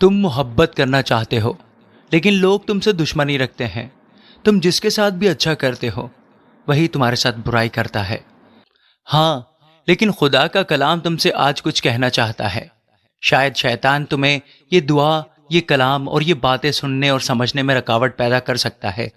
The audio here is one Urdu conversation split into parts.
تم محبت کرنا چاہتے ہو لیکن لوگ تم سے دشمنی رکھتے ہیں. تم جس کے ساتھ بھی اچھا کرتے ہو وہی تمہارے ساتھ برائی کرتا ہے. ہاں، لیکن خدا کا کلام تم سے آج کچھ کہنا چاہتا ہے. شاید شیطان تمہیں یہ دعا، یہ کلام اور یہ باتیں سننے اور سمجھنے میں رکاوٹ پیدا کر سکتا ہے،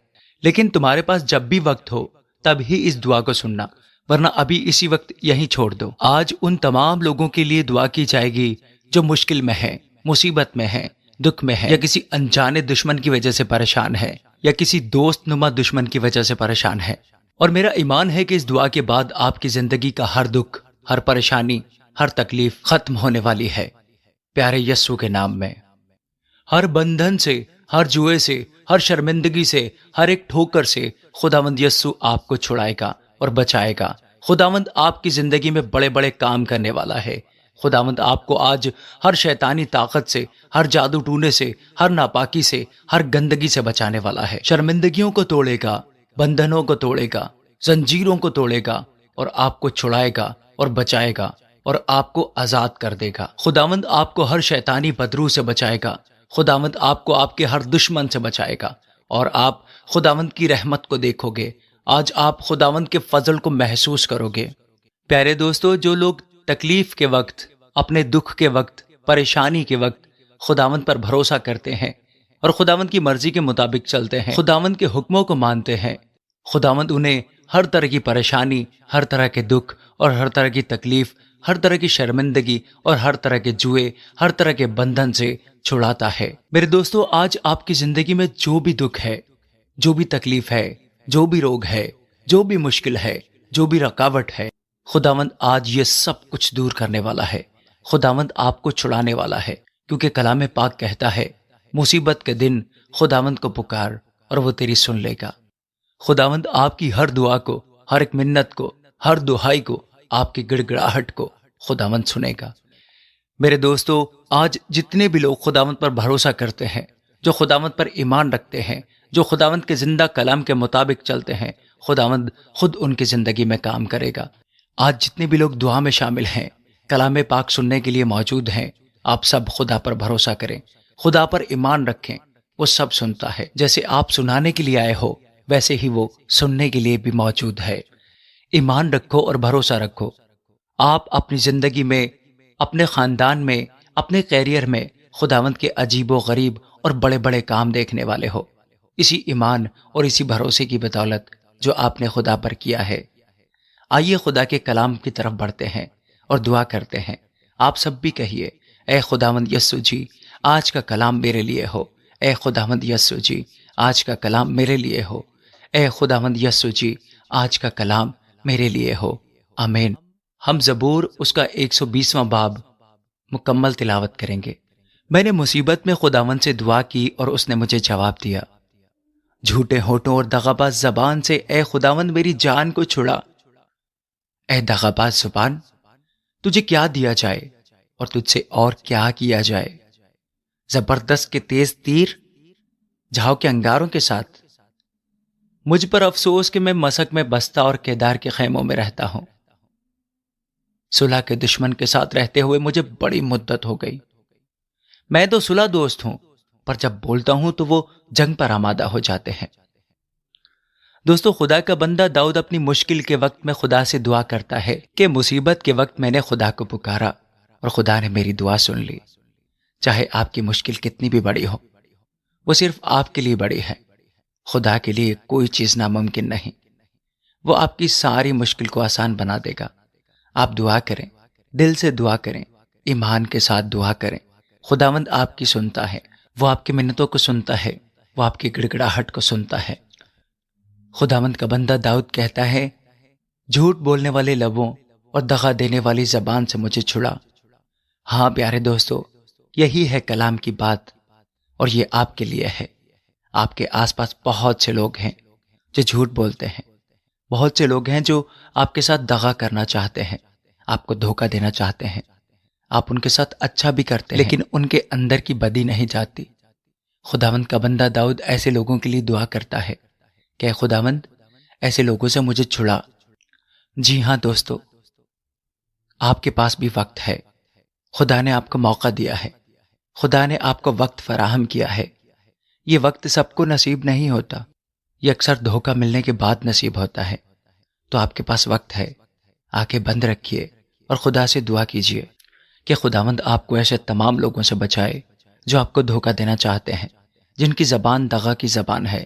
لیکن تمہارے پاس جب بھی وقت ہو تب ہی اس دعا کو سننا، ورنہ ابھی اسی وقت یہیں چھوڑ دو. آج ان تمام لوگوں کے لیے دعا کی جائے گی جو مشکل میں ہیں، مصیبت میں ہیں، دکھ میں ہے، یا کسی انجانے دشمن کی وجہ سے پریشان ہے، یا کسی دوست نما دشمن کی وجہ سے پریشان ہے. اور میرا ایمان ہے کہ اس دعا کے بعد آپ کی زندگی کا ہر دکھ، ہر پریشانی، ہر تکلیف ختم ہونے والی ہے پیارے یسوع کے نام میں. ہر بندھن سے، ہر جوئے سے، ہر شرمندگی سے، ہر ایک ٹھوکر سے خداوند یسوع آپ کو چھڑائے گا اور بچائے گا. خداوند آپ کی زندگی میں بڑے بڑے کام کرنے والا ہے. خداوند آپ کو آج ہر شیطانی طاقت سے، ہر جادو ٹونے سے، ہر ناپاکی سے، ہر گندگی سے بچانے والا ہے. شرمندگیوں کو توڑے گا، بندھنوں کو توڑے گا، زنجیروں کو توڑے گا اور آپ کو چھڑائے گا اور بچائے گا اور آپ کو آزاد کر دے گا. خداوند آپ کو ہر شیطانی بدروح سے بچائے گا. خداوند آپ کو آپ کے ہر دشمن سے بچائے گا اور آپ خداوند کی رحمت کو دیکھو گے. آج آپ خداوند کے فضل کو محسوس کرو گے. پیارے دوستو، جو لوگ تکلیف کے وقت، اپنے دکھ کے وقت، پریشانی کے وقت خداوند پر بھروسہ کرتے ہیں اور خداوند کی مرضی کے مطابق چلتے ہیں، خداوند کے حکموں کو مانتے ہیں، خداوند انہیں ہر طرح کی پریشانی، ہر طرح کے دکھ اور ہر طرح کی تکلیف، ہر طرح کی شرمندگی اور ہر طرح کے جوئے، ہر طرح کے بندھن سے چھڑاتا ہے. میرے دوستو، آج آپ کی زندگی میں جو بھی دکھ ہے، جو بھی تکلیف ہے، جو بھی روگ ہے، جو بھی مشکل ہے، جو بھی رکاوٹ ہے، خداوند آج یہ سب کچھ دور کرنے والا ہے. خداوند آپ کو چھڑانے والا ہے، کیونکہ کلام پاک کہتا ہے مصیبت کے دن خداوند کو پکار اور وہ تیری سن لے گا. خداوند آپ کی ہر دعا کو، ہر ایک منت کو، ہر دہائی کو، آپ کی گڑ گڑاہٹ کو خداوند سنے گا. میرے دوستو، آج جتنے بھی لوگ خداوند پر بھروسہ کرتے ہیں، جو خداوند پر ایمان رکھتے ہیں، جو خداوند کے زندہ کلام کے مطابق چلتے ہیں، خداوند خود ان کی زندگی میں کام کرے گا. آج جتنے بھی لوگ دعا میں شامل ہیں، کلام پاک سننے کے لیے موجود ہیں، آپ سب خدا پر بھروسہ کریں، خدا پر ایمان رکھیں. وہ سب سنتا ہے. جیسے آپ سنانے کے لیے آئے ہو ویسے ہی وہ سننے کے لیے بھی موجود ہے. ایمان رکھو اور بھروسہ رکھو. آپ اپنی زندگی میں، اپنے خاندان میں، اپنے کیریئر میں خداوند کے عجیب و غریب اور بڑے بڑے کام دیکھنے والے ہو، اسی ایمان اور اسی بھروسے کی بدولت جو آپ نے خدا پر کیا ہے. آئیے خدا کے کلام کی طرف بڑھتے ہیں اور دعا کرتے ہیں. آپ سب بھی کہیے، اے خداوند یسوع جی، آج کا کلام میرے لیے ہو. اے خداوند یسوع جی، آج کا کلام میرے لیے ہو. اے خداوند یسوع جی، آج کا کلام میرے لیے ہو. آمین. ہم زبور اس کا 120واں باب مکمل تلاوت کریں گے. میں نے مصیبت میں خداوند سے دعا کی اور اس نے مجھے جواب دیا. جھوٹے ہونٹوں اور دغاباز زبان سے اے خداوند میری جان کو چھڑا. اے دغاباز زبان، تجھے کیا دیا جائے اور تجھ سے اور کیا کیا جائے؟ زبردست کے تیز تیر، جھاؤ کے انگاروں کے ساتھ. مجھ پر افسوس کہ میں مسک میں بستہ اور کیدار کے خیموں میں رہتا ہوں. صلح کے دشمن کے ساتھ رہتے ہوئے مجھے بڑی مدت ہو گئی. میں تو صلح دوست ہوں، پر جب بولتا ہوں تو وہ جنگ پر آمادہ ہو جاتے ہیں. دوستو، خدا کا بندہ داؤد اپنی مشکل کے وقت میں خدا سے دعا کرتا ہے کہ مصیبت کے وقت میں نے خدا کو پکارا اور خدا نے میری دعا سن لی. چاہے آپ کی مشکل کتنی بھی بڑی ہو، وہ صرف آپ کے لیے بڑی ہے. خدا کے لیے کوئی چیز ناممکن نہیں. وہ آپ کی ساری مشکل کو آسان بنا دے گا. آپ دعا کریں، دل سے دعا کریں، ایمان کے ساتھ دعا کریں. خداوند آپ کی سنتا ہے، وہ آپ کی منتوں کو سنتا ہے، وہ آپ کی گڑ گڑاہٹ کو سنتا ہے. خداوند کا بندہ داؤد کہتا ہے، جھوٹ بولنے والے لبوں اور دغا دینے والی زبان سے مجھے چھڑا. ہاں پیارے دوستو، یہی ہے کلام کی بات اور یہ آپ کے لیے ہے. آپ کے آس پاس بہت سے لوگ ہیں جو جھوٹ بولتے ہیں. بہت سے لوگ ہیں جو آپ کے ساتھ دغا کرنا چاہتے ہیں، آپ کو دھوکہ دینا چاہتے ہیں. آپ ان کے ساتھ اچھا بھی کرتے ہیں لیکن ان کے اندر کی بدی نہیں جاتی. خداوند کا بندہ داؤد ایسے لوگوں کے لیے دعا کرتا ہے کہ اے خداوند، ایسے لوگوں سے مجھے چھڑا. جی ہاں دوستو، آپ کے پاس بھی وقت ہے. خدا نے آپ کو موقع دیا ہے. خدا نے آپ کو وقت فراہم کیا ہے. یہ وقت سب کو نصیب نہیں ہوتا، یہ اکثر دھوکہ ملنے کے بعد نصیب ہوتا ہے. تو آپ کے پاس وقت ہے، آنکھیں بند رکھیے اور خدا سے دعا کیجیے کہ خداوند آپ کو ایسے تمام لوگوں سے بچائے جو آپ کو دھوکہ دینا چاہتے ہیں، جن کی زبان دغا کی زبان ہے،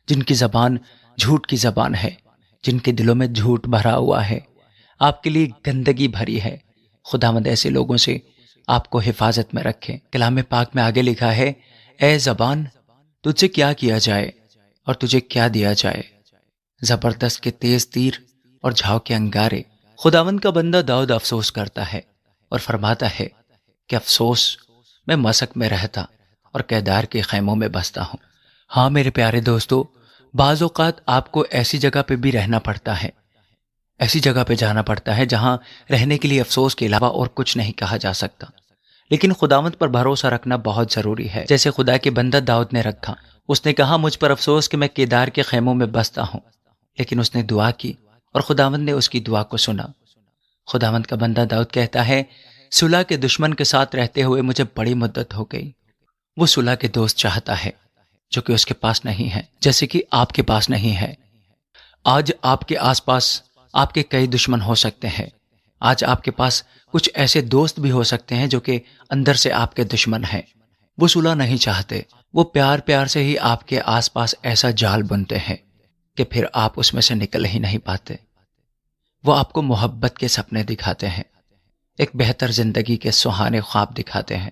جن کی زبان جھوٹ کی زبان ہے، جن کے دلوں میں جھوٹ بھرا ہوا ہے، آپ کے لیے گندگی بھری ہے. خداوند ایسے لوگوں سے آپ کو حفاظت میں رکھے. کلام پاک میں آگے لکھا ہے، اے زبان تجھ سے کیا کیا جائے اور تجھے کیا دیا جائے، زبردست کے تیز تیر اور جھاؤ کے انگارے. خداوند کا بندہ داؤد افسوس کرتا ہے اور فرماتا ہے کہ افسوس، میں مسک میں رہتا اور کیدار کے خیموں میں بستا ہوں. ہاں میرے پیارے دوستو، بعض اوقات آپ کو ایسی جگہ پہ بھی رہنا پڑتا ہے، ایسی جگہ پہ جانا پڑتا ہے جہاں رہنے کے لیے افسوس کے علاوہ اور کچھ نہیں کہا جا سکتا. لیکن خداوند پر بھروسہ رکھنا بہت ضروری ہے، جیسے خدا کے بندہ داؤد نے رکھا. اس نے کہا مجھ پر افسوس کہ میں کیدار کے خیموں میں بستا ہوں، لیکن اس نے دعا کی اور خداوند نے اس کی دعا کو سنا. خداوند کا بندہ داؤد کہتا ہے، صلح کے دشمن کے ساتھ رہتے ہوئے مجھے بڑی مدت ہو گئی. وہ صلح کے دوست چاہتا ہے جو کہ اس کے پاس نہیں ہے، جیسے کہ آپ کے پاس نہیں ہے. آج آپ کے آس پاس آپ کے کئی دشمن ہو سکتے ہیں. آج آپ کے پاس کچھ ایسے دوست بھی ہو سکتے ہیں جو کہ اندر سے آپ کے دشمن ہیں. وہ صلح نہیں چاہتے، وہ پیار پیار سے ہی آپ کے آس پاس ایسا جال بنتے ہیں کہ پھر آپ اس میں سے نکل ہی نہیں پاتے. وہ آپ کو محبت کے سپنے دکھاتے ہیں، ایک بہتر زندگی کے سہانے خواب دکھاتے ہیں.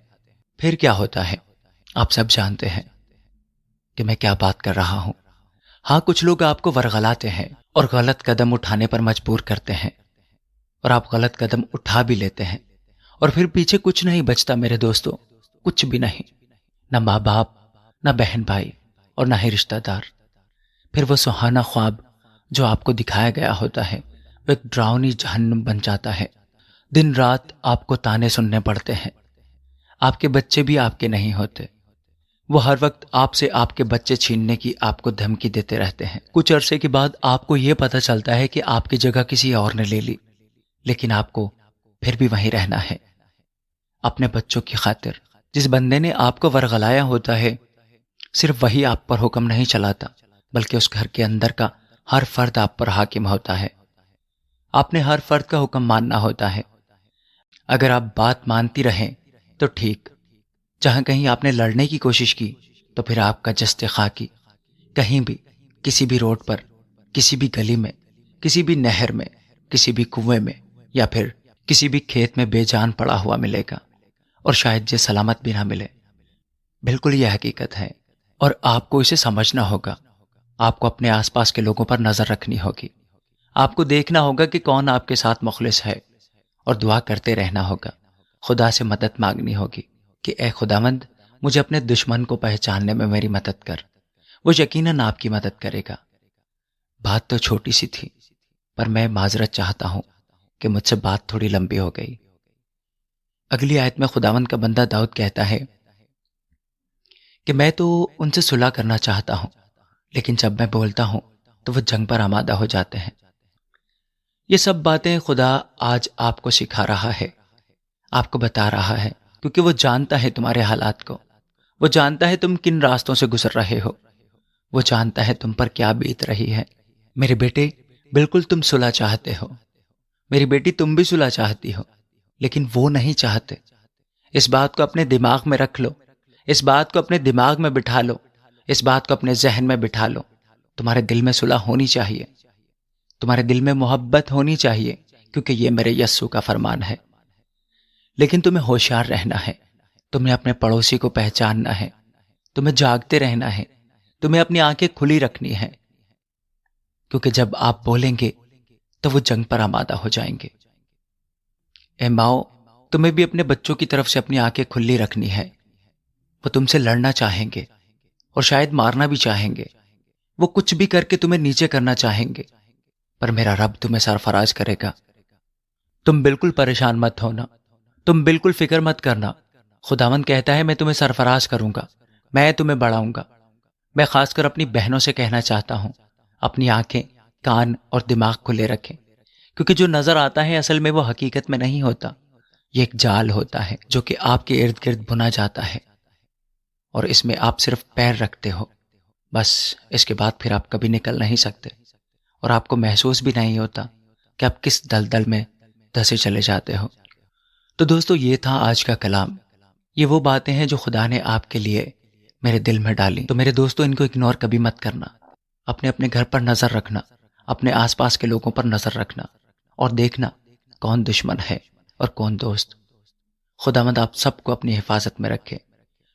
پھر کیا ہوتا ہے آپ سب جانتے ہیں کہ میں کیا بات کر رہا ہوں. ہاں، کچھ لوگ آپ کو ورغلاتے ہیں اور غلط قدم اٹھانے پر مجبور کرتے ہیں، اور آپ غلط قدم اٹھا بھی لیتے ہیں، اور پھر پیچھے کچھ نہیں بچتا میرے دوستو، کچھ بھی نہیں، نہ ماں باپ، نہ بہن بھائی، اور نہ ہی رشتہ دار. پھر وہ سہانا خواب جو آپ کو دکھایا گیا ہوتا ہے وہ ایک ڈراؤنی جہنم بن جاتا ہے. دن رات آپ کو تانے سننے پڑتے ہیں. آپ کے بچے بھی آپ کے نہیں ہوتے، وہ ہر وقت آپ سے آپ کے بچے چھیننے کی آپ کو دھمکی دیتے رہتے ہیں. کچھ عرصے کے بعد آپ کو یہ پتہ چلتا ہے کہ آپ کی جگہ کسی اور نے لے لی، لیکن آپ کو پھر بھی وہیں رہنا ہے اپنے بچوں کی خاطر. جس بندے نے آپ کو ورغلایا ہوتا ہے صرف وہی آپ پر حکم نہیں چلاتا، بلکہ اس گھر کے اندر کا ہر فرد آپ پر حاکم ہوتا ہے. آپ نے ہر فرد کا حکم ماننا ہوتا ہے. اگر آپ بات مانتی رہیں تو ٹھیک، جہاں کہیں آپ نے لڑنے کی کوشش کی تو پھر آپ کا جست خاکی کہیں بھی، کسی بھی روڈ پر، کسی بھی گلی میں، کسی بھی نہر میں، کسی بھی کنویں میں، یا پھر کسی بھی کھیت میں بے جان پڑا ہوا ملے گا، اور شاید یہ سلامت بھی نہ ملے. بالکل یہ حقیقت ہے، اور آپ کو اسے سمجھنا ہوگا. آپ کو اپنے آس پاس کے لوگوں پر نظر رکھنی ہوگی. آپ کو دیکھنا ہوگا کہ کون آپ کے ساتھ مخلص ہے، اور دعا کرتے رہنا ہوگا. خدا سے مدد مانگنی ہوگی کہ اے خداوند، مجھے اپنے دشمن کو پہچاننے میں میری مدد کر. وہ یقیناً آپ کی مدد کرے گا. بات تو چھوٹی سی تھی، پر میں معذرت چاہتا ہوں کہ مجھ سے بات تھوڑی لمبی ہو گئی. اگلی آیت میں خداوند کا بندہ داؤد کہتا ہے کہ میں تو ان سے صلح کرنا چاہتا ہوں، لیکن جب میں بولتا ہوں تو وہ جنگ پر آمادہ ہو جاتے ہیں. یہ سب باتیں خدا آج آپ کو سکھا رہا ہے، آپ کو بتا رہا ہے، کیونکہ وہ جانتا ہے تمہارے حالات کو. وہ جانتا ہے تم کن راستوں سے گزر رہے ہو. وہ جانتا ہے تم پر کیا بیت رہی ہے. میرے بیٹے، بالکل تم صلح چاہتے ہو. میری بیٹی، تم بھی صلح چاہتی ہو، لیکن وہ نہیں چاہتے. اس بات کو اپنے دماغ میں رکھ لو، اس بات کو اپنے دماغ میں بٹھا لو، اس بات کو اپنے ذہن میں بٹھا لو. تمہارے دل میں صلح ہونی چاہیے، تمہارے دل میں محبت ہونی چاہیے، کیونکہ یہ میرے یسوع کا فرمان ہے. لیکن تمہیں ہوشیار رہنا ہے، تمہیں اپنے پڑوسی کو پہچاننا ہے، تمہیں جاگتے رہنا ہے، تمہیں اپنی آنکھیں کھلی رکھنی ہے، کیونکہ جب آپ بولیں گے تو وہ جنگ پر آمادہ ہو جائیں گے. اے ماؤ، تمہیں بھی اپنے بچوں کی طرف سے اپنی آنکھیں کھلی رکھنی ہے. وہ تم سے لڑنا چاہیں گے اور شاید مارنا بھی چاہیں گے. وہ کچھ بھی کر کے تمہیں نیچے کرنا چاہیں گے، پر میرا رب تمہیں سرفراز کرے گا. تم بالکل پریشان مت ہونا، تم بالکل فکر مت کرنا. خداوند کہتا ہے میں تمہیں سرفراز کروں گا، میں تمہیں بڑھاؤں گا. میں خاص کر اپنی بہنوں سے کہنا چاہتا ہوں، اپنی آنکھیں، کان اور دماغ کھلے رکھیں، کیونکہ جو نظر آتا ہے اصل میں وہ حقیقت میں نہیں ہوتا. یہ ایک جال ہوتا ہے جو کہ آپ کے ارد گرد بنا جاتا ہے، اور اس میں آپ صرف پیر رکھتے ہو، بس اس کے بعد پھر آپ کبھی نکل نہیں سکتے، اور آپ کو محسوس بھی نہیں ہوتا کہ آپ کس دلدل میں دھسے چلے جاتے ہو۔ تو دوستو، یہ تھا آج کا کلام۔ یہ وہ باتیں ہیں جو خدا نے آپ کے لیے میرے دل میں ڈالی۔ تو میرے دوستو، ان کو اگنور کبھی مت کرنا۔ اپنے اپنے گھر پر نظر رکھنا، اپنے آس پاس کے لوگوں پر نظر رکھنا، اور دیکھنا کون دشمن ہے اور کون دوست۔ خداوند آپ سب کو اپنی حفاظت میں رکھے۔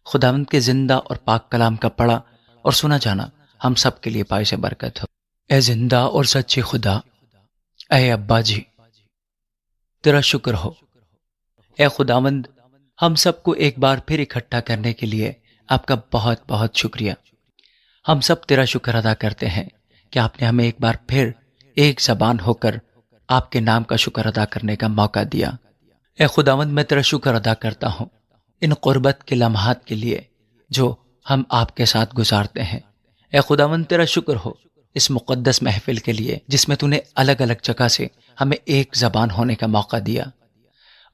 خداوند کے زندہ اور پاک کلام کا پڑھا اور سنا جانا ہم سب کے لیے باعث برکت ہو۔ اے زندہ اور سچے خدا، اے ابا جی، تیرا شکر ہو۔ اے خداوند، ہم سب کو ایک بار پھر اکٹھا کرنے کے لیے آپ کا بہت بہت شکریہ۔ ہم سب تیرا شکر ادا کرتے ہیں کہ آپ نے ہمیں ایک بار پھر ایک زبان ہو کر آپ کے نام کا شکر ادا کرنے کا موقع دیا۔ اے خداوند، میں تیرا شکر ادا کرتا ہوں ان قربت کے لمحات کے لیے جو ہم آپ کے ساتھ گزارتے ہیں۔ اے خداوند، تیرا شکر ہو اس مقدس محفل کے لیے جس میں تو نے الگ الگ جگہ سے ہمیں ایک زبان ہونے کا موقع دیا۔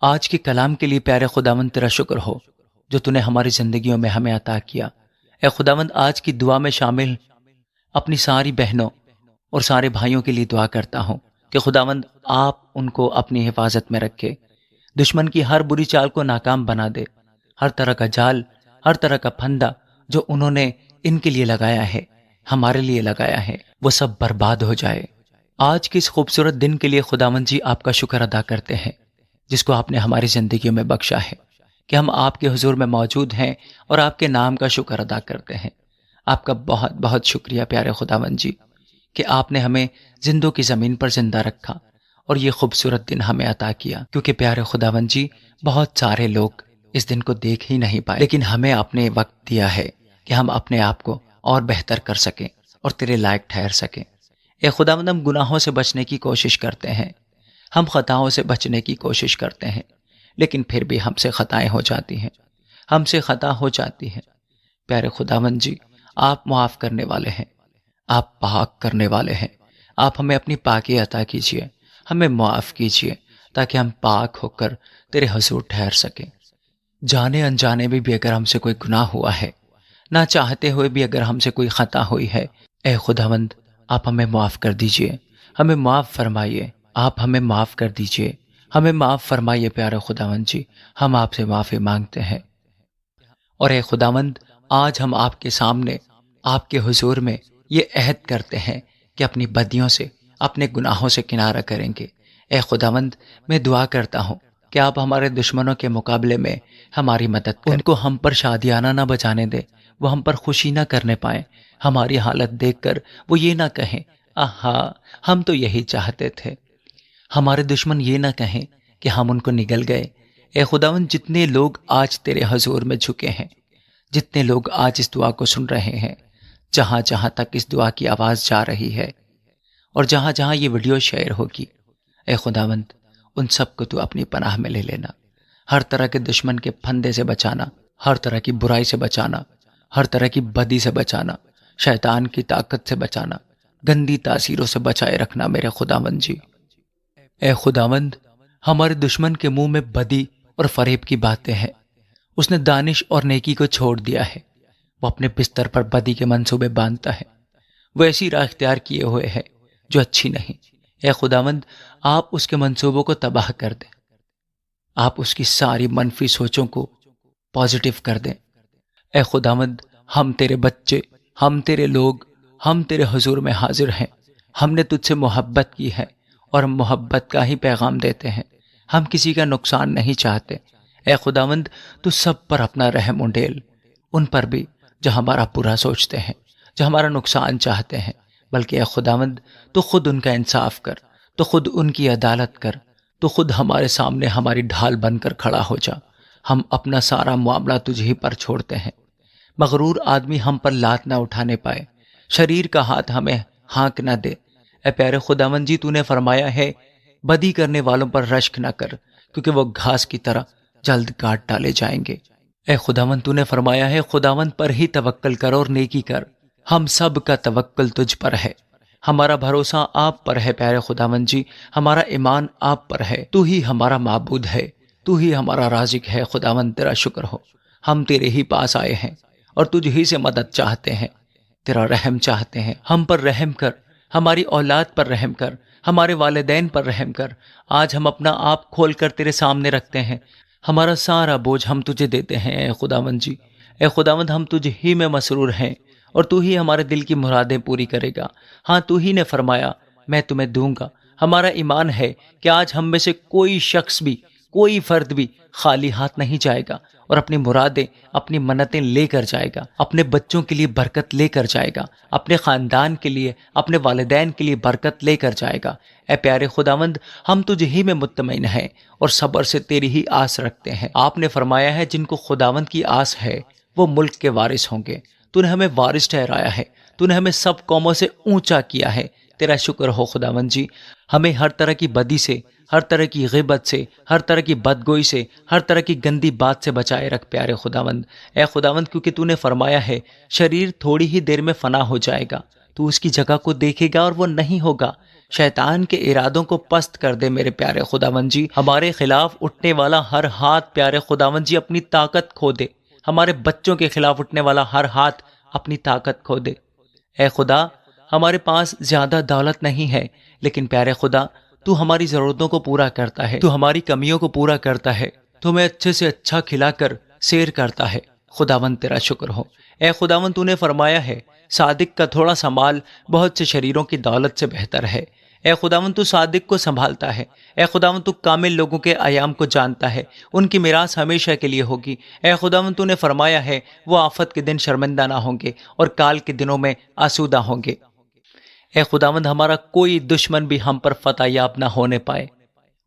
آج کے کلام کے لیے پیارے خداوند تیرا شکر ہو جو تو نے ہماری زندگیوں میں ہمیں عطا کیا۔ اے خداوند، آج کی دعا میں شامل اپنی ساری بہنوں اور سارے بھائیوں کے لیے دعا کرتا ہوں کہ خداوند آپ ان کو اپنی حفاظت میں رکھے، دشمن کی ہر بری چال کو ناکام بنا دے، ہر طرح کا جال، ہر طرح کا پھندا جو انہوں نے ان کے لیے لگایا ہے، ہمارے لیے لگایا ہے، وہ سب برباد ہو جائے۔ آج کے اس خوبصورت دن کے لیے خداوند جی آپ کا شکر ادا کرتے ہیں جس کو آپ نے ہماری زندگیوں میں بخشا ہے کہ ہم آپ کے حضور میں موجود ہیں اور آپ کے نام کا شکر ادا کرتے ہیں۔ آپ کا بہت بہت شکریہ پیارے خداوند جی کہ آپ نے ہمیں زندوں کی زمین پر زندہ رکھا اور یہ خوبصورت دن ہمیں عطا کیا، کیونکہ پیارے خداوند جی بہت سارے لوگ اس دن کو دیکھ ہی نہیں پائے، لیکن ہمیں آپ نے وقت دیا ہے کہ ہم اپنے آپ کو اور بہتر کر سکیں اور تیرے لائق ٹھہر سکیں۔ اے خداوند، ہم گناہوں سے بچنے کی کوشش کرتے ہیں، ہم خطاؤں سے بچنے کی کوشش کرتے ہیں، لیکن پھر بھی ہم سے خطائیں ہو جاتی ہیں، ہم سے خطا ہو جاتی ہے۔ پیارے خداوند جی، آپ معاف کرنے والے ہیں، آپ پاک کرنے والے ہیں۔ آپ ہمیں اپنی پاکی عطا کیجیے، ہمیں معاف کیجیے تاکہ ہم پاک ہو کر تیرے حضور ٹھہر سکیں۔ جانے انجانے میں بھی اگر ہم سے کوئی گناہ ہوا ہے، نہ چاہتے ہوئے بھی اگر ہم سے کوئی خطا ہوئی ہے، اے خداوند آپ ہمیں معاف کر دیجیے، ہمیں معاف فرمائیے، آپ ہمیں معاف کر دیجیے، ہمیں معاف فرمائیے پیارے خداوند جی، ہم آپ سے معافی مانگتے ہیں۔ اور اے خداوند، آج ہم آپ کے سامنے، آپ کے حضور میں یہ عہد کرتے ہیں کہ اپنی بدیوں سے، اپنے گناہوں سے کنارہ کریں گے۔ اے خداوند، میں دعا کرتا ہوں کہ آپ ہمارے دشمنوں کے مقابلے میں ہماری مدد کریں، ان کو ہم پر شادیانہ نہ بچانے دیں، وہ ہم پر خوشی نہ کرنے پائیں، ہماری حالت دیکھ کر وہ یہ نہ کہیں آہا ہم تو یہی چاہتے تھے، ہمارے دشمن یہ نہ کہیں کہ ہم ان کو نگل گئے۔ اے خداوند، جتنے لوگ آج تیرے حضور میں جھکے ہیں، جتنے لوگ آج اس دعا کو سن رہے ہیں، جہاں جہاں تک اس دعا کی آواز جا رہی ہے اور جہاں جہاں یہ ویڈیو شیئر ہوگی، اے خداوند ان سب کو تو اپنی پناہ میں لے لینا، ہر طرح کے دشمن کے پھندے سے بچانا، ہر طرح کی برائی سے بچانا، ہر طرح کی بدی سے بچانا، شیطان کی طاقت سے بچانا، گندی تاثیروں سے بچائے رکھنا میرے خداوند جی۔ اے خداوند، ہمارے دشمن کے منہ میں بدی اور فریب کی باتیں ہیں، اس نے دانش اور نیکی کو چھوڑ دیا ہے، وہ اپنے بستر پر بدی کے منصوبے باندھتا ہے، وہ ایسی راہ اختیار کیے ہوئے ہے جو اچھی نہیں۔ اے خداوند، آپ اس کے منصوبوں کو تباہ کر دیں، آپ اس کی ساری منفی سوچوں کو پازیٹیو کر دیں۔ اے خداوند، ہم تیرے بچے، ہم تیرے لوگ، ہم تیرے حضور میں حاضر ہیں، ہم نے تجھ سے محبت کی ہے اور ہم محبت کا ہی پیغام دیتے ہیں، ہم کسی کا نقصان نہیں چاہتے۔ اے خداوند، تو سب پر اپنا رحم انڈیل، ان پر بھی جو ہمارا برا سوچتے ہیں، جو ہمارا نقصان چاہتے ہیں، بلکہ اے خداوند تو خود ان کا انصاف کر، تو خود ان کی عدالت کر، تو خود ہمارے سامنے ہماری ڈھال بن کر کھڑا ہو جا۔ ہم اپنا سارا معاملہ تجھ ہی پر چھوڑتے ہیں، مغرور آدمی ہم پر لات نہ اٹھانے پائے، شریر کا ہاتھ ہمیں ہانک نہ دے۔ اے پیارے خداوند جی، تو نے فرمایا ہے بدی کرنے والوں پر رشک نہ کر، کیونکہ وہ گھاس کی طرح جلد کاٹ ڈالے جائیں گے۔ اے خداوند، تو نے فرمایا ہے خداوند پر ہی توکل کر اور نیکی کر، ہم سب کا توکل تجھ پر ہے، ہمارا بھروسہ آپ پر ہے پیارے خداوند جی، ہمارا ایمان آپ پر ہے، تو ہی ہمارا معبود ہے، تو ہی ہمارا رازق ہے خداوند، تیرا شکر ہو۔ ہم تیرے ہی پاس آئے ہیں اور تجھ ہی سے مدد چاہتے ہیں، تیرا رحم چاہتے ہیں۔ ہم پر رحم کر، ہماری اولاد پر رحم کر، ہمارے والدین پر رحم کر۔ آج ہم اپنا آپ کھول کر تیرے سامنے رکھتے ہیں، ہمارا سارا بوجھ ہم تجھے دیتے ہیں اے خداوند جی۔ اے خداوند، ہم تجھ ہی میں مسرور ہیں اور تو ہی ہمارے دل کی مرادیں پوری کرے گا۔ ہاں، تو ہی نے فرمایا میں تمہیں دوں گا۔ ہمارا ایمان ہے کہ آج ہم میں سے کوئی شخص بھی، کوئی فرد بھی خالی ہاتھ نہیں جائے گا اور اپنی مرادیں، اپنی منتیں لے کر جائے گا، اپنے بچوں کے لیے برکت لے کر جائے گا، اپنے خاندان کے لیے، اپنے والدین کے لیے برکت لے کر جائے گا۔ اے پیارے خداوند، ہم تجھ ہی میں مطمئن ہیں اور صبر سے تیری ہی آس رکھتے ہیں۔ آپ نے فرمایا ہے جن کو خداوند کی آس ہے وہ ملک کے وارث ہوں گے۔ تو نے ہمیں وارث ٹھہرایا ہے، تو نے ہمیں سب قوموں سے اونچا کیا ہے۔ تیرا شکر ہو خداوند جی۔ ہمیں ہر طرح کی بدی سے، ہر طرح کی غیبت سے، ہر طرح کی بدگوئی سے، ہر طرح کی گندی بات سے بچائے رکھ پیارے خداوند۔ اے خداوند، کیونکہ تو نے فرمایا ہے شریر تھوڑی ہی دیر میں فنا ہو جائے گا، تو اس کی جگہ کو دیکھے گا اور وہ نہیں ہوگا۔ شیطان کے ارادوں کو پست کر دے میرے پیارے خداوند جی۔ ہمارے خلاف اٹھنے والا ہر ہاتھ پیارے خداوند جی اپنی طاقت کھو دے۔ ہمارے بچوں کے خلاف اٹھنے والا ہر ہاتھ اپنی طاقت کھو دے۔ اے خدا، ہمارے پاس زیادہ دولت نہیں ہے، لیکن پیارے خدا تو ہماری ضرورتوں کو پورا کرتا ہے، تو ہماری کمیوں کو پورا کرتا ہے، تو ہمیں اچھے سے اچھا کھلا کر سیر کرتا ہے۔ خداوند تیرا شکر ہو۔ اے خداوند، تو نے فرمایا ہے صادق کا تھوڑا سا مال بہت سے شریروں کی دولت سے بہتر ہے۔ اے خداوند، تو صادق کو سنبھالتا ہے۔ اے خداوند، تو کامل لوگوں کے ایام کو جانتا ہے، ان کی میراث ہمیشہ کے لیے ہوگی۔ اے خداوند، تو نے فرمایا ہے وہ آفت کے دن شرمندہ نہ ہوں گے اور کال کے دنوں میں آسودہ ہوں گے۔ اے خداوند، ہمارا کوئی دشمن بھی ہم پر فتح یاب نہ ہونے پائے،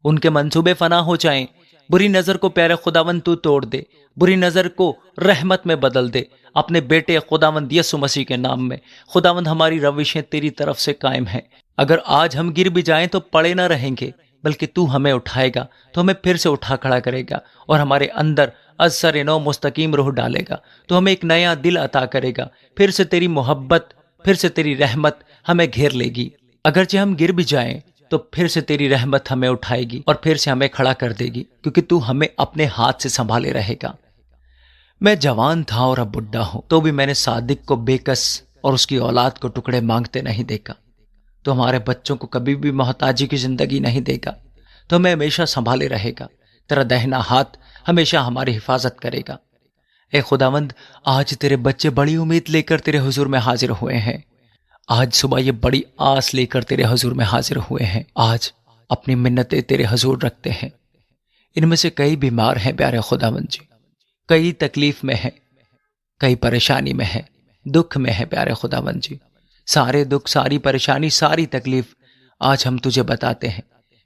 ان کے منصوبے فنا ہو جائیں۔ بری نظر کو پیارے خداوند تو توڑ دے، بری نظر کو رحمت میں بدل دے، اپنے بیٹے خداوند یسوع مسیح کے نام میں۔ خداوند، ہماری روشیں تیری طرف سے قائم ہیں۔ اگر آج ہم گر بھی جائیں تو پڑے نہ رہیں گے، بلکہ تو ہمیں اٹھائے گا، تو ہمیں پھر سے اٹھا کھڑا کرے گا اور ہمارے اندر از سر نو مستقیم روح ڈالے گا، تو ہمیں ایک نیا دل عطا کرے گا۔ پھر سے تیری محبت، پھر سے تیری رحمت ہمیں گھیر لے گی۔ اگرچہ ہم گر بھی جائیں تو پھر سے تیری رحمت ہمیں اٹھائے گی اور پھر سے ہمیں کھڑا کر دے گی، کیونکہ تو ہمیں اپنے ہاتھ سے سنبھالے رہے گا۔ میں جوان تھا اور اب بڈھا ہوں، تو بھی میں نے صادق کو بے کس اور اس کی اولاد کو ٹکڑے مانگتے نہیں دیکھا۔ تو ہمارے بچوں کو کبھی بھی محتاجی کی زندگی نہیں دے گا، تو ہمیں ہمیشہ سنبھالے رہے گا۔ تیرا دہنا ہاتھ ہمیشہ ہماری حفاظت کرے گا۔ اے خداوند، آج تیرے بچے بڑی امید لے کر تیرے حضور میں حاضر ہوئے ہیں۔ آج صبح یہ بڑی آس لے کر تیرے حضور میں حاضر ہوئے ہیں۔ آج اپنی منتیں تیرے حضور رکھتے ہیں۔ ان میں سے کئی بیمار ہیں پیارے خداوند جی، کئی تکلیف میں ہیں، کئی پریشانی میں ہیں، دکھ میں ہیں پیارے خداوند جی۔ سارے دکھ، ساری پریشانی، ساری تکلیف آج ہم تجھے بتاتے ہیں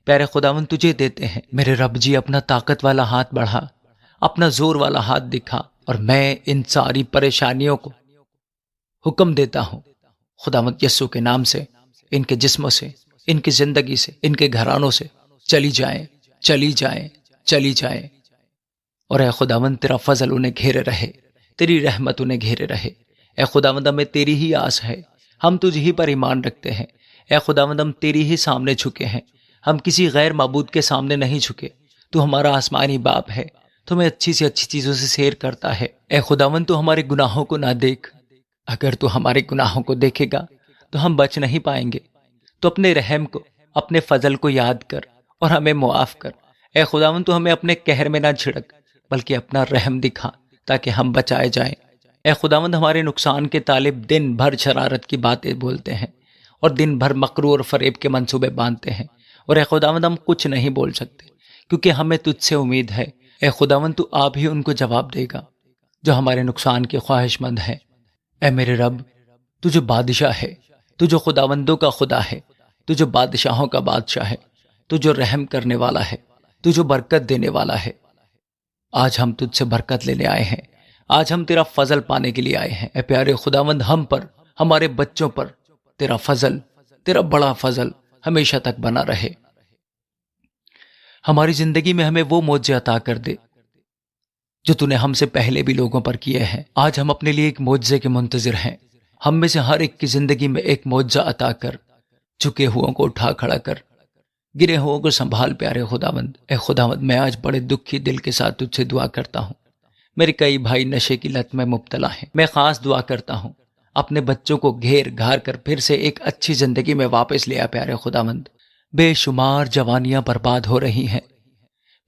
پیارے خداوند، تجھے دیتے ہیں۔ میرے رب جی، اپنا طاقت والا ہاتھ بڑھا، اپنا زور والا ہاتھ دکھا، اور میں ان ساری پریشانیوں کو حکم دیتا ہوں خداوند یسوع کے نام سے، ان کے جسموں سے، ان کی زندگی سے، ان کے گھرانوں سے چلی جائیں، چلی جائیں، چلی جائیں۔ اور اے خداوند، تیرا فضل انہیں گھیرے رہے، تیری رحمت انہیں گھیرے رہے۔ اے خداوند، ہمیں تیری ہی آس ہے، ہم تجھ ہی پر ایمان رکھتے ہیں۔ اے خداوند، ہم تیری ہی سامنے جھکے ہیں، ہم کسی غیر معبود کے سامنے نہیں جھکے۔ تو ہمارا آسمانی باپ ہے، تو ہمیں اچھی سے اچھی چیزوں سے سیر کرتا ہے۔ اے خداوند، تو ہمارے گناہوں کو نہ دیکھ، اگر تو ہمارے گناہوں کو دیکھے گا تو ہم بچ نہیں پائیں گے۔ تو اپنے رحم کو، اپنے فضل کو یاد کر اور ہمیں معاف کر۔ اے خداوند، تو ہمیں اپنے قہر میں نہ جھڑک، بلکہ اپنا رحم دکھا تاکہ ہم بچائے جائیں۔ اے خداوند، ہمارے نقصان کے طالب دن بھر شرارت کی باتیں بولتے ہیں اور دن بھر مکرو اور فریب کے منصوبے باندھتے ہیں، اور اے خداوند، ہم کچھ نہیں بول سکتے کیونکہ ہمیں تجھ سے امید ہے۔ اے خداوند، تو آپ ہی ان کو جواب دے گا جو ہمارے نقصان کے خواہش مند ہیں۔ اے میرے رب، تو جو بادشاہ ہے، تو جو خداوندوں کا خدا ہے، تو جو بادشاہوں کا بادشاہ ہے، تو جو رحم کرنے والا ہے، تو جو برکت دینے والا ہے، آج ہم تجھ سے برکت لینے آئے ہیں، آج ہم تیرا فضل پانے کے لیے آئے ہیں۔ اے پیارے خداوند، ہم پر، ہمارے بچوں پر تیرا فضل، تیرا بڑا فضل ہمیشہ تک بنا رہے۔ ہماری زندگی میں ہمیں وہ معجزے عطا کر دے جو تو نے ہم سے پہلے بھی لوگوں پر کیے ہیں۔ آج ہم اپنے لیے ایک معجزے کے منتظر ہیں۔ ہم میں سے ہر ایک کی زندگی میں ایک معجزہ عطا کر، جھکے ہوا کو اٹھا کھڑا کر، گرے ہو کو سنبھال پیارے خداوند۔ اے خداوند، میں آج بڑے دکھی دل کے ساتھ تجھ سے دعا کرتا ہوں۔ میرے کئی بھائی نشے کی لت میں مبتلا ہیں۔ میں خاص دعا کرتا ہوں اپنے بچوں کو گھیر گھار کر پھر سے ایک اچھی زندگی میں واپس لیا پیارے خداوند۔ بے شمار جوانیاں برباد ہو رہی ہیں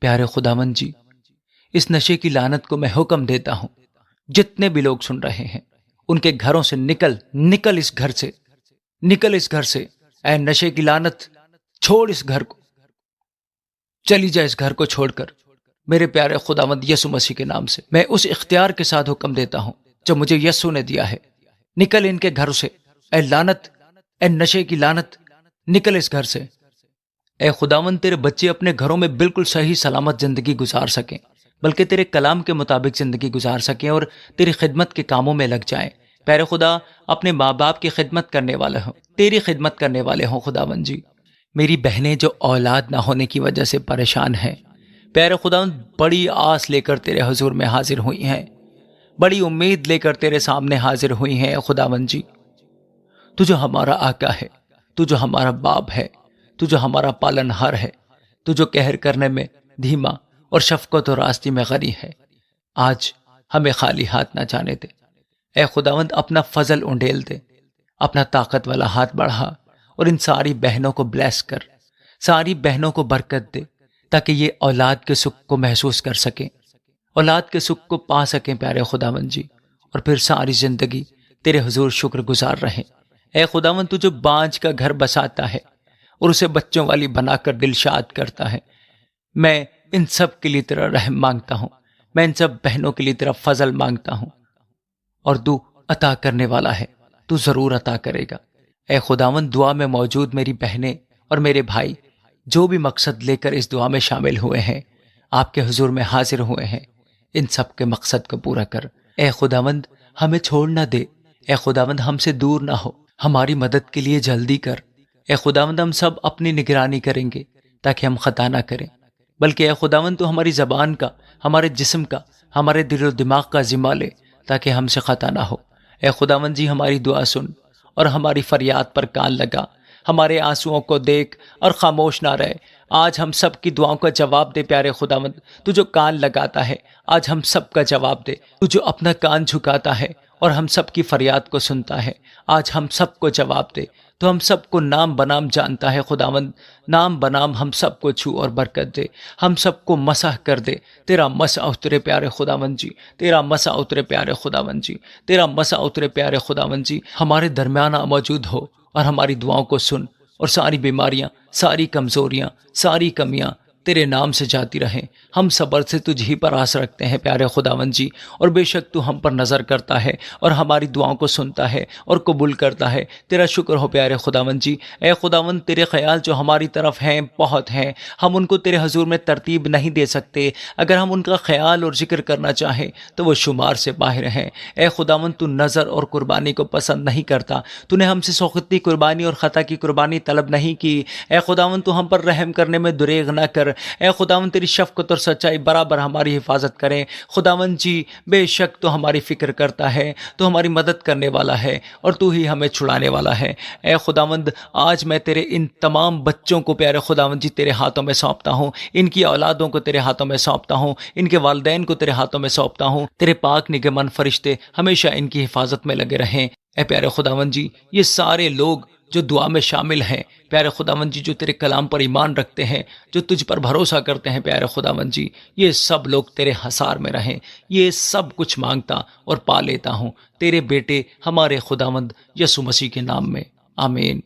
پیارے خداوند جی۔ اس نشے کی لعنت کو میں حکم دیتا ہوں، جتنے بھی لوگ سن رہے ہیں ان کے گھروں سے نکل اس گھر سے، نکل اس گھر سے۔ اے نشے کی لعنت، چھوڑ اس گھر کو، چلی جا اس گھر کو چھوڑ کر۔ میرے پیارے خداوند یسوع مسیح کے نام سے میں اس اختیار کے ساتھ حکم دیتا ہوں جو مجھے یسوع نے دیا ہے، نکل ان کے گھر سے۔ اے لعنت، اے نشے کی لعنت، نکل اس گھر سے۔ اے خداوند، تیرے بچے اپنے گھروں میں بالکل صحیح سلامت زندگی گزار سکیں، بلکہ تیرے کلام کے مطابق زندگی گزار سکیں اور تیری خدمت کے کاموں میں لگ جائیں۔ پیارے خدا، اپنے ماں باپ کی خدمت کرنے والے ہوں، تیری خدمت کرنے والے ہوں خداوند جی۔ میری بہنیں جو اولاد نہ ہونے کی وجہ سے پریشان ہیں، پیارے خداوند بڑی آس لے کر تیرے حضور میں حاضر ہوئی ہیں، بڑی امید لے کر تیرے سامنے حاضر ہوئی ہیں۔ اے خداوند جی، تو جو ہمارا آقا ہے، تو جو ہمارا باپ ہے، تو جو ہمارا پالن ہار ہے، تو جو قہر کرنے میں دھیما اور شفقت و راستی میں غنی ہے، آج ہمیں خالی ہاتھ نہ جانے دے۔ اے خداوند، اپنا فضل انڈیل دے، اپنا طاقت والا ہاتھ بڑھا اور ان ساری بہنوں کو بلیس کر، ساری بہنوں کو برکت دے، تاکہ یہ اولاد کے سکھ کو محسوس کر سکیں، اولاد کے سکھ کو پا سکیں پیارے خداوند جی، اور پھر ساری زندگی تیرے حضور شکر گزار رہیں۔ اے خداوند، تو جو بانجھ کا گھر بساتا ہے اور اسے بچوں والی بنا کر دل شاد کرتا ہے، میں ان سب کے لیے تیرا رحم مانگتا ہوں، میں ان سب بہنوں کے لیے تیرا فضل مانگتا ہوں، اور تو عطا کرنے والا ہے، تو ضرور عطا کرے گا۔ اے خداوند، دعا میں موجود میری بہنیں اور میرے بھائی جو بھی مقصد لے کر اس دعا میں شامل ہوئے ہیں، آپ کے حضور میں حاضر ہوئے ہیں، ان سب کے مقصد کو پورا کر۔ اے خداوند، ہمیں چھوڑ نہ دے، اے خداوند ہم سے دور نہ ہو، ہماری مدد کے لیے جلدی کر۔ اے خداوند، ہم سب اپنی نگرانی کریں گے تاکہ ہم خطا نہ کریں، بلکہ اے خداوند تو ہماری زبان کا، ہمارے جسم کا، ہمارے دل و دماغ کا ذمہ لے تاکہ ہم سے خطا نہ ہو۔ اے خداوند جی، ہماری دعا سن اور ہماری فریاد پر کان لگا، ہمارے آنسوؤں کو دیکھ اور خاموش نہ رہے۔ آج ہم سب کی دعاؤں کا جواب دے پیارے خداوند، تو جو کان لگاتا ہے آج ہم سب کا جواب دے، تو جو اپنا کان جھکاتا ہے اور ہم سب کی فریاد کو سنتا ہے، آج ہم سب کو جواب دے۔ تو ہم سب کو نام بنام جانتا ہے خداوند، نام بنام ہم سب کو چھو اور برکت دے، ہم سب کو مسح کر دے۔ تیرا مسح اترے پیارے خداوند جی، تیرا مسح اترے پیارے خداوند جی، تیرا مسح اترے پیارے خداوند جی، ہمارے درمیان موجود ہو اور ہماری دعاؤں کو سن، اور ساری بیماریاں، ساری کمزوریاں، ساری کمیاں تیرے نام سے جاتی رہیں۔ ہم صبر سے تجھ ہی پر آس رکھتے ہیں پیارے خداوند جی، اور بے شک تو ہم پر نظر کرتا ہے اور ہماری دعاؤں کو سنتا ہے اور قبول کرتا ہے۔ تیرا شکر ہو پیارے خداوند جی۔ اے خداوند، تیرے خیال جو ہماری طرف ہیں بہت ہیں، ہم ان کو تیرے حضور میں ترتیب نہیں دے سکتے۔ اگر ہم ان کا خیال اور ذکر کرنا چاہیں تو وہ شمار سے باہر ہیں۔ اے خداوند، تو نظر اور قربانی کو پسند نہیں کرتا، تو نے ہم سے سوختگی قربانی اور خطا کی قربانی طلب نہیں کی۔ اے خداوند، تو ہم پر رحم کرنے میں دریغ نہ کر۔ اے خداوند، تیری شفقت اور سچائی برابر ہماری حفاظت کریں۔ خداوند جی، بے شک تو ہماری فکر کرتا ہے، تو ہماری مدد کرنے والا ہے، اور تو ہی ہمیں چھڑانے والا ہے۔ اے خداوند، آج میں تیرے ان تمام بچوں کو پیارے خداوند جی تیرے ہاتھوں میں سونپتا ہوں، ان کی اولادوں کو تیرے ہاتھوں میں سونپتا ہوں، ان کے والدین کو تیرے ہاتھوں میں سونپتا ہوں۔ تیرے پاک نگہبان فرشتے ہمیشہ ان کی حفاظت میں لگے رہیں۔ اے پیارے خداوند جی، یہ سارے لوگ جو دعا میں شامل ہیں پیارے خداوند جی، جو تیرے کلام پر ایمان رکھتے ہیں، جو تجھ پر بھروسہ کرتے ہیں پیارے خداوند جی، یہ سب لوگ تیرے حصار میں رہیں۔ یہ سب کچھ مانگتا اور پا لیتا ہوں تیرے بیٹے ہمارے خداوند یسوع مسیح کے نام میں، آمین۔